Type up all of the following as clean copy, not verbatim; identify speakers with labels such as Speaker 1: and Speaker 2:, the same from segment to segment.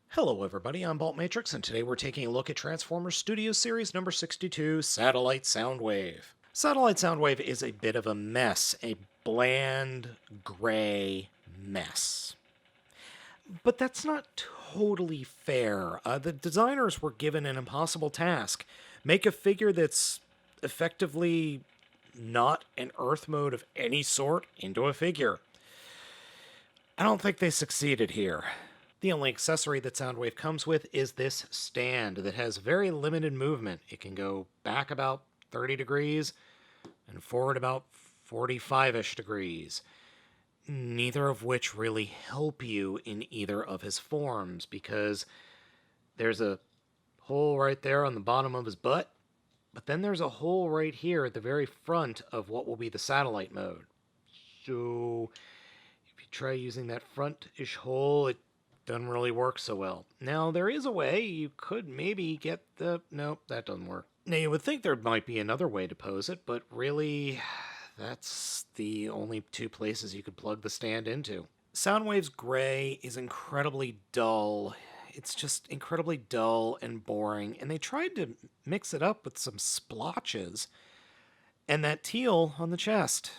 Speaker 1: Hello everybody, I'm Baltmatrix, and today we're taking a look at Transformers Studios Series number 62, Satellite Soundwave. Satellite Soundwave is a bit of a mess, a bland, gray mess. But that's not totally fair. The designers were given an impossible task. Make a figure that's effectively not an Earth mode of any sort into a figure. I don't think they succeeded here. The only accessory that Soundwave comes with is this stand that has very limited movement. It can go back about 30 degrees and forward about 45-ish degrees. Neither of which really help you in either of his forms, because there's a hole right there on the bottom of his butt, but then there's a hole right here at the very front of what will be the satellite mode. So if you try using that front-ish hole, it doesn't really work so well. Now, there is a way you could maybe get the... Nope, that doesn't work. Now, you would think there might be another way to pose it, but really, that's the only two places you could plug the stand into. Soundwave's gray is incredibly dull. It's just incredibly dull and boring, and they tried to mix it up with some splotches. And that teal on the chest.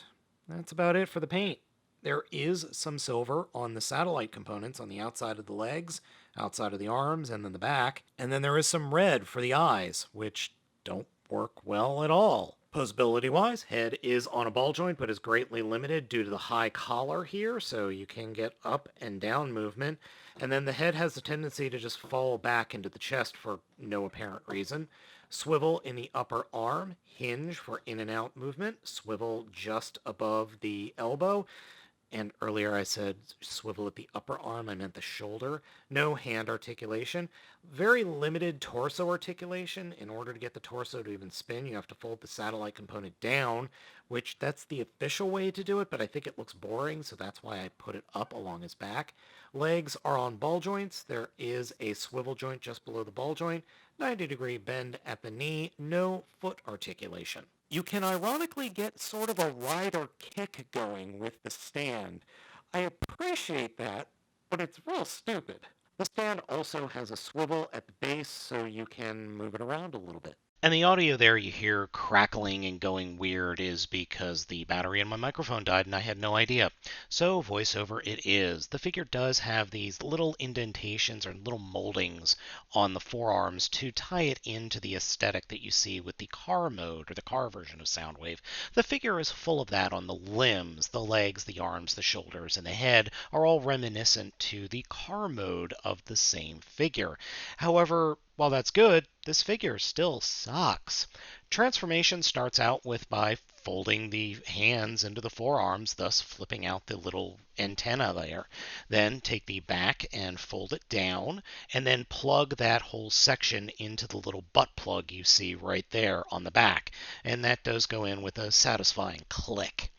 Speaker 1: That's about it for the paint. There is some silver on the satellite components on the outside of the legs, outside of the arms, and then the back. And then there is some red for the eyes, which don't work well at all. Posability-wise, head is on a ball joint, but is greatly limited due to the high collar here, so you can get up and down movement. And then the head has the tendency to just fall back into the chest for no apparent reason. Swivel in the upper arm, hinge for in and out movement, swivel just above the elbow. And earlier I said swivel at the upper arm, I meant the shoulder. No hand articulation. Very limited torso articulation. In order to get the torso to even spin, you have to fold the satellite component down, which that's the official way to do it, but I think it looks boring, so that's why I put it up along his back. Legs are on ball joints. There is a swivel joint just below the ball joint. 90-degree bend at the knee. No foot articulation. You can ironically get sort of a ride or kick going with the stand. I appreciate that, but it's real stupid. The stand also has a swivel at the base, so you can move it around a little bit.
Speaker 2: And the audio there you hear crackling and going weird is because the battery in my microphone died and I had no idea. So voiceover it is. The figure does have these little indentations or little moldings on the forearms to tie it into the aesthetic that you see with the car mode or the car version of Soundwave. The figure is full of that on the limbs, the legs, the arms, the shoulders, and the head are all reminiscent to the car mode of the same figure. However, while that's good, this figure still sucks. Transformation starts out by folding the hands into the forearms, thus flipping out the little antenna there. Then take the back and fold it down, and then plug that whole section into the little butt plug you see right there on the back. And that does go in with a satisfying click.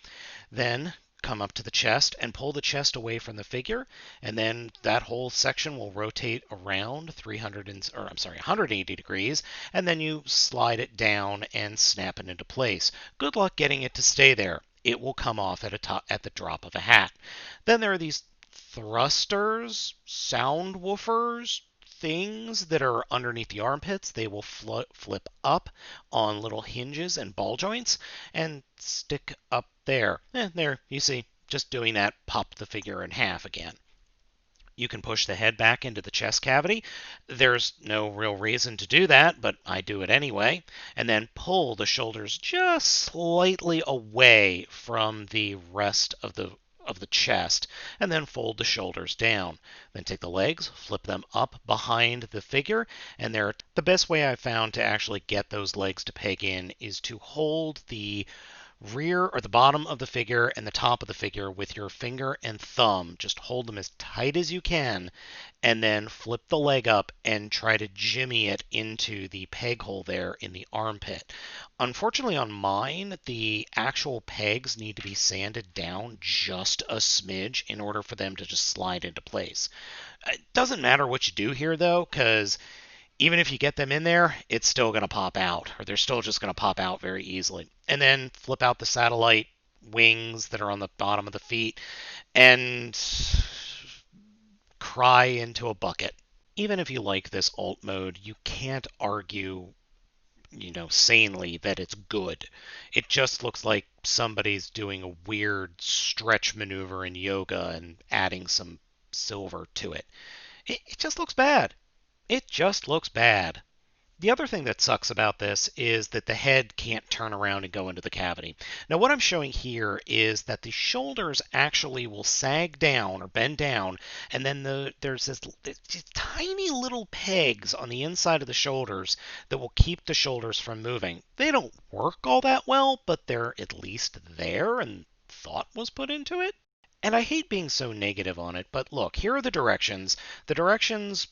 Speaker 2: Then come up to the chest and pull the chest away from the figure, and then that whole section will rotate around 180 degrees, and then you slide it down and snap it into place. Good luck getting it to stay there. It will come off at the drop of a hat. Then there are these thrusters, sound woofers, things that are underneath the armpits. They will flip up on little hinges and ball joints and stick up there. There, you see, just doing that popped the figure in half again. You can push the head back into the chest cavity. There's no real reason to do that, but I do it anyway. And then pull the shoulders just slightly away from the rest of the chest, and then fold the shoulders down. Then take the legs, flip them up behind the figure, and the best way I've found to actually get those legs to peg in is to hold the rear or the bottom of the figure and the top of the figure with your finger and thumb. Just hold them as tight as you can, and then flip the leg up and try to jimmy it into the peg hole there in the armpit. Unfortunately on mine, the actual pegs need to be sanded down just a smidge in order for them to just slide into place. It doesn't matter what you do here though, because even if you get them in there, it's still going to pop out, or they're still just going to pop out very easily. And then flip out the satellite wings that are on the bottom of the feet and cry into a bucket. Even if you like this alt mode, you can't argue, sanely that it's good. It just looks like somebody's doing a weird stretch maneuver in yoga and adding some silver to it. It just looks bad. It just looks bad. The other thing that sucks about this is that the head can't turn around and go into the cavity. Now, what I'm showing here is that the shoulders actually will sag down or bend down, and then there's these tiny little pegs on the inside of the shoulders that will keep the shoulders from moving. They don't work all that well, but they're at least there, and thought was put into it. And I hate being so negative on it, but look, here are the directions. The directions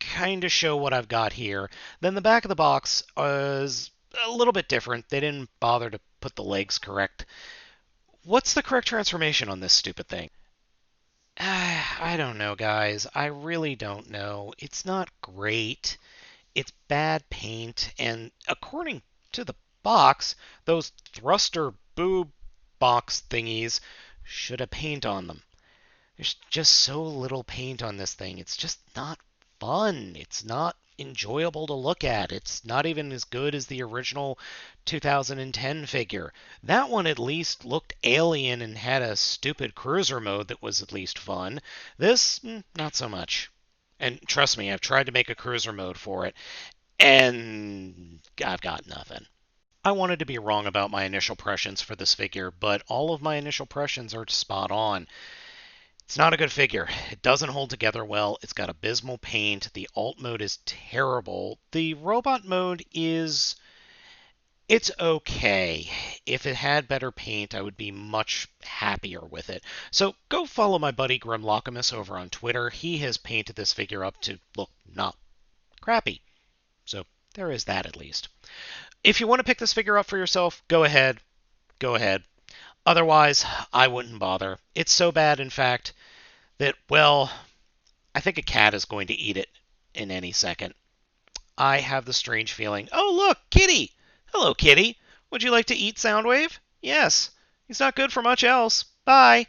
Speaker 2: kind of show what I've got here. Then the back of the box is a little bit different. They didn't bother to put the legs correct. What's the correct transformation on this stupid thing? I don't know, guys. I really don't know. It's not great. It's bad paint, and according to the box, those thruster boob box thingies should have paint on them. There's just so little paint on this thing. It's just not fun. It's not enjoyable to look at. It's not even as good as the original 2010 figure. That one at least looked alien and had a stupid cruiser mode that was at least fun. This, not so much. And trust me, I've tried to make a cruiser mode for it, and I've got nothing. I wanted to be wrong about my initial impressions for this figure, but all of my initial impressions are spot on. It's not a good figure. It doesn't hold together well. It's got abysmal paint. The alt mode is terrible. The robot mode is... it's okay. If it had better paint, I would be much happier with it. So go follow my buddy Grimlockamus over on Twitter. He has painted this figure up to look not crappy. So there is that at least. If you want to pick this figure up for yourself, go ahead. Go ahead. Otherwise, I wouldn't bother. It's so bad, in fact, that, well, I think a cat is going to eat it in any second. I have the strange feeling, oh, look, Kitty! Hello, Kitty. Would you like to eat Soundwave? Yes. He's not good for much else. Bye.